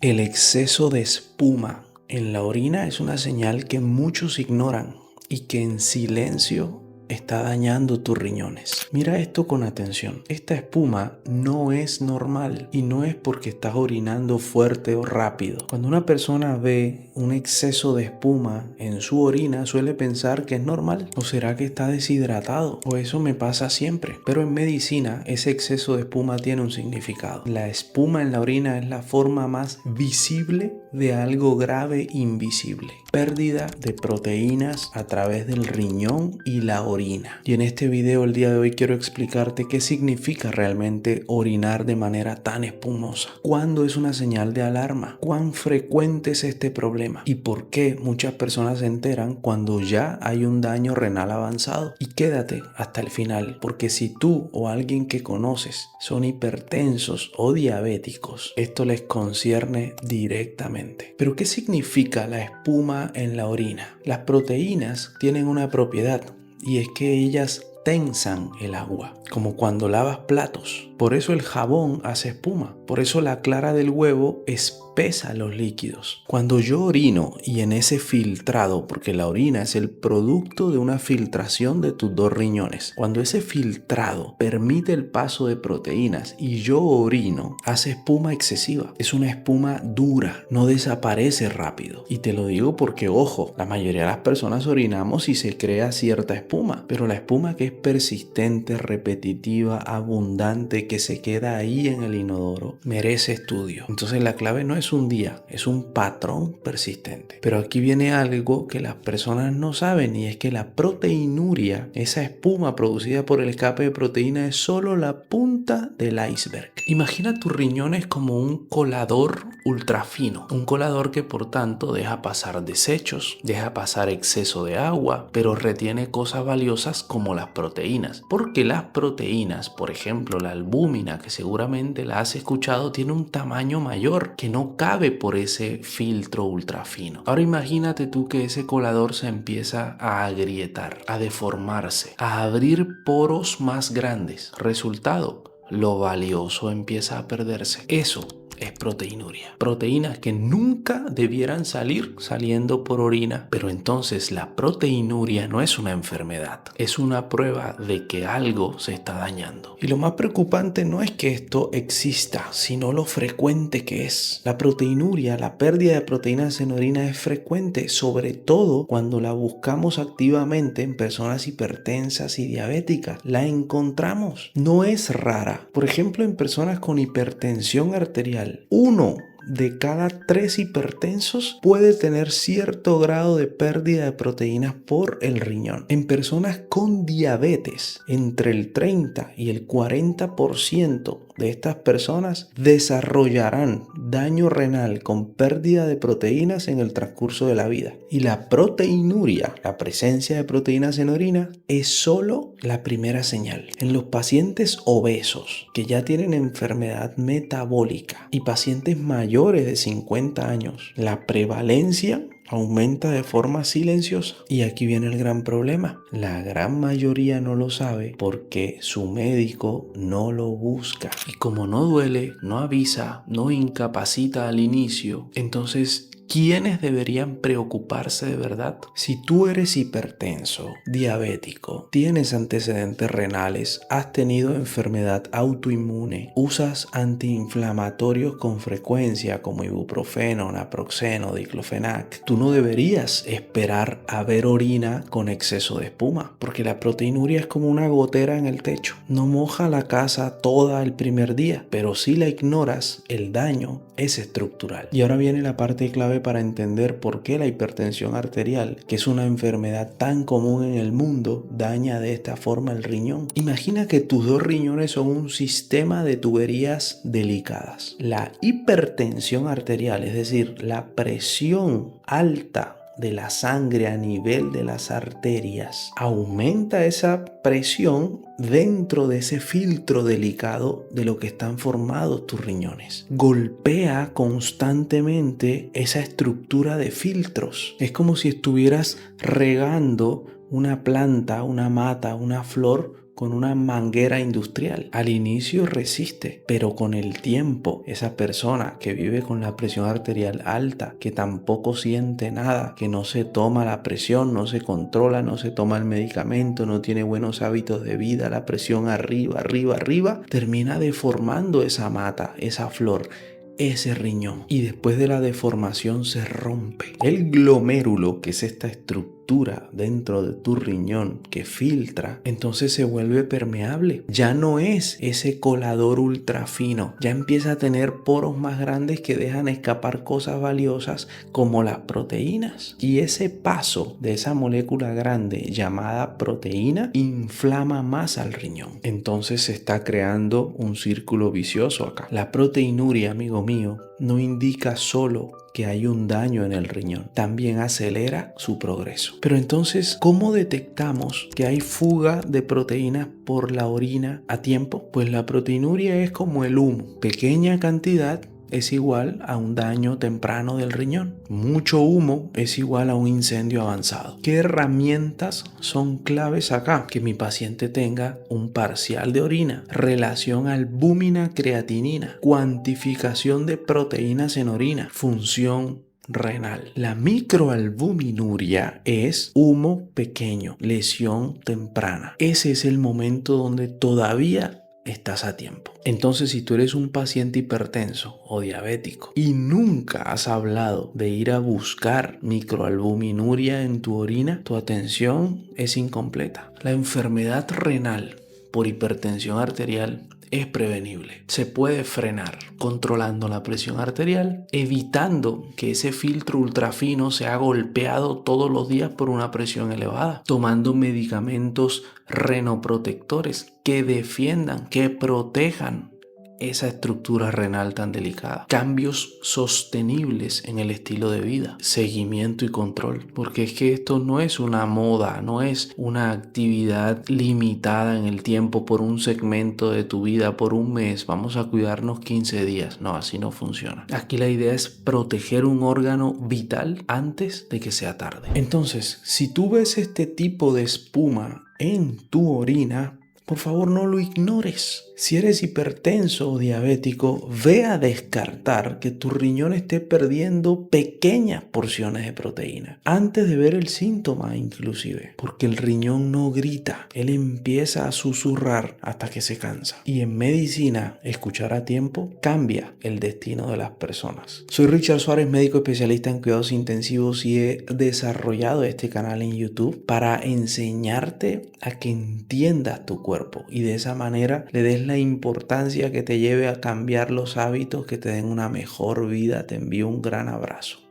El exceso de espuma en la orina es una señal que muchos ignoran y que en silencio está dañando tus riñones. Mira esto con atención. Esta espuma no es normal y no es porque estás orinando fuerte o rápido. Cuando una persona ve un exceso de espuma en su orina, suele pensar que es normal. ¿O será que está deshidratado? O eso me pasa siempre. Pero en medicina, ese exceso de espuma tiene un significado. La espuma en la orina es la forma más visible de algo grave invisible. Pérdida de proteínas a través del riñón y la orina. Y en este video el día de hoy quiero explicarte qué significa realmente orinar de manera tan espumosa. ¿Cuándo es una señal de alarma? ¿Cuán frecuente es este problema? ¿Y por qué muchas personas se enteran cuando ya hay un daño renal avanzado? Y quédate hasta el final, porque si tú o alguien que conoces son hipertensos o diabéticos, esto les concierne directamente. ¿Pero qué significa la espuma en la orina? Las proteínas tienen una propiedad y es que ellas tensan el agua, como cuando lavas platos. Por eso el jabón hace espuma. Por eso la clara del huevo espesa los líquidos. Cuando yo orino y en ese filtrado, porque la orina es el producto de una filtración de tus dos riñones, cuando ese filtrado permite el paso de proteínas y yo orino, hace espuma excesiva. Es una espuma dura, no desaparece rápido. Y te lo digo porque, ojo, la mayoría de las personas orinamos y se crea cierta espuma, pero la espuma que es persistente, repetitiva, abundante, que se queda ahí en el inodoro, merece estudio. Entonces la clave no es un día, es un patrón persistente. Pero aquí viene algo que las personas no saben y es que la proteinuria, esa espuma producida por el escape de proteína, es solo la punta del iceberg. Imagina tus riñones como un colador ultra fino, un colador que por tanto deja pasar desechos, deja pasar exceso de agua, pero retiene cosas valiosas como las proteínas, porque las proteínas, por ejemplo la albúmina, que seguramente la has escuchado, tiene un tamaño mayor que no cabe por ese filtro ultra fino. Ahora imagínate tú que ese colador se empieza a agrietar, a deformarse, a abrir poros más grandes. Resultado, lo valioso empieza a perderse. Eso es proteinuria. Proteínas que nunca debieran salir saliendo por orina. Pero entonces la proteinuria no es una enfermedad. Es una prueba de que algo se está dañando. Y lo más preocupante no es que esto exista, sino lo frecuente que es. La proteinuria, la pérdida de proteínas en orina es frecuente, sobre todo cuando la buscamos activamente en personas hipertensas y diabéticas. La encontramos. No es rara. Por ejemplo, en personas con hipertensión arterial, 1 de cada 3 hipertensos puede tener cierto grado de pérdida de proteínas por el riñón. En personas con diabetes, entre el 30 y el 40% de estas personas desarrollarán daño renal con pérdida de proteínas en el transcurso de la vida. Y la proteinuria, la presencia de proteínas en orina, es solo la primera señal. En los pacientes obesos que ya tienen enfermedad metabólica y pacientes mayores de 50 años, la prevalencia aumenta de forma silenciosa. Y aquí viene el gran problema. La gran mayoría no lo sabe porque su médico no lo busca. Y como no duele, no avisa, no incapacita al inicio, entonces ¿quiénes deberían preocuparse de verdad? Si tú eres hipertenso, diabético, tienes antecedentes renales, has tenido enfermedad autoinmune, usas antiinflamatorios con frecuencia como ibuprofeno, naproxeno, diclofenac, tú no deberías esperar a ver orina con exceso de espuma, porque la proteinuria es como una gotera en el techo. No moja la casa toda el primer día, pero si la ignoras, el daño es estructural. Y ahora viene la parte clave para entender por qué la hipertensión arterial, que es una enfermedad tan común en el mundo, daña de esta forma el riñón. Imagina que tus dos riñones son un sistema de tuberías delicadas. La hipertensión arterial, es decir, la presión alta de la sangre a nivel de las arterias, aumenta esa presión dentro de ese filtro delicado de lo que están formados tus riñones. Golpea constantemente esa estructura de filtros. Es como si estuvieras regando una planta, una mata, una flor con una manguera industrial. Al inicio resiste, pero con el tiempo esa persona que vive con la presión arterial alta, que tampoco siente nada, que no se toma la presión, no se controla, no se toma el medicamento, no tiene buenos hábitos de vida, la presión arriba, arriba, arriba, termina deformando esa mata, esa flor, ese riñón, y después de la deformación se rompe. El glomérulo, que es esta estructura dentro de tu riñón que filtra, entonces se vuelve permeable. Ya no es ese colador ultra fino, ya empieza a tener poros más grandes que dejan escapar cosas valiosas como las proteínas. Y ese paso de esa molécula grande llamada proteína inflama más al riñón. Entonces se está creando un círculo vicioso acá. La proteinuria, amigo mío, no indica solo que hay un daño en el riñón, también acelera su progreso. Pero entonces, ¿cómo detectamos que hay fuga de proteínas por la orina a tiempo? Pues la proteinuria es como el humo, pequeña cantidad es igual a un daño temprano del riñón. Mucho humo es igual a un incendio avanzado. ¿Qué herramientas son claves acá? Que mi paciente tenga un parcial de orina, relación albúmina-creatinina, cuantificación de proteínas en orina, función renal. La microalbuminuria es humo pequeño, lesión temprana. Ese es el momento donde todavía estás a tiempo. Entonces, si tú eres un paciente hipertenso o diabético y nunca has hablado de ir a buscar microalbuminuria en tu orina, tu atención es incompleta. La enfermedad renal por hipertensión arterial es prevenible. Se puede frenar controlando la presión arterial, evitando que ese filtro ultrafino sea golpeado todos los días por una presión elevada, tomando medicamentos renoprotectores que defiendan, que protejan esa estructura renal tan delicada. Cambios sostenibles en el estilo de vida, seguimiento y control, porque es que esto no es una moda, no es una actividad limitada en el tiempo por un segmento de tu vida, por un mes, vamos a cuidarnos 15 días. No, así no funciona. Aquí la idea es proteger un órgano vital antes de que sea tarde. Entonces, si tú ves este tipo de espuma en tu orina, por favor, no lo ignores. Si eres hipertenso o diabético, ve a descartar que tu riñón esté perdiendo pequeñas porciones de proteína antes de ver el síntoma inclusive, porque el riñón no grita, él empieza a susurrar hasta que se cansa. Y en medicina, escuchar a tiempo cambia el destino de las personas. Soy Richard Suárez, médico especialista en cuidados intensivos, y he desarrollado este canal en YouTube para enseñarte a que entiendas tu cuerpo y de esa manera le des la importancia que te lleve a cambiar los hábitos que te den una mejor vida. Te envío un gran abrazo.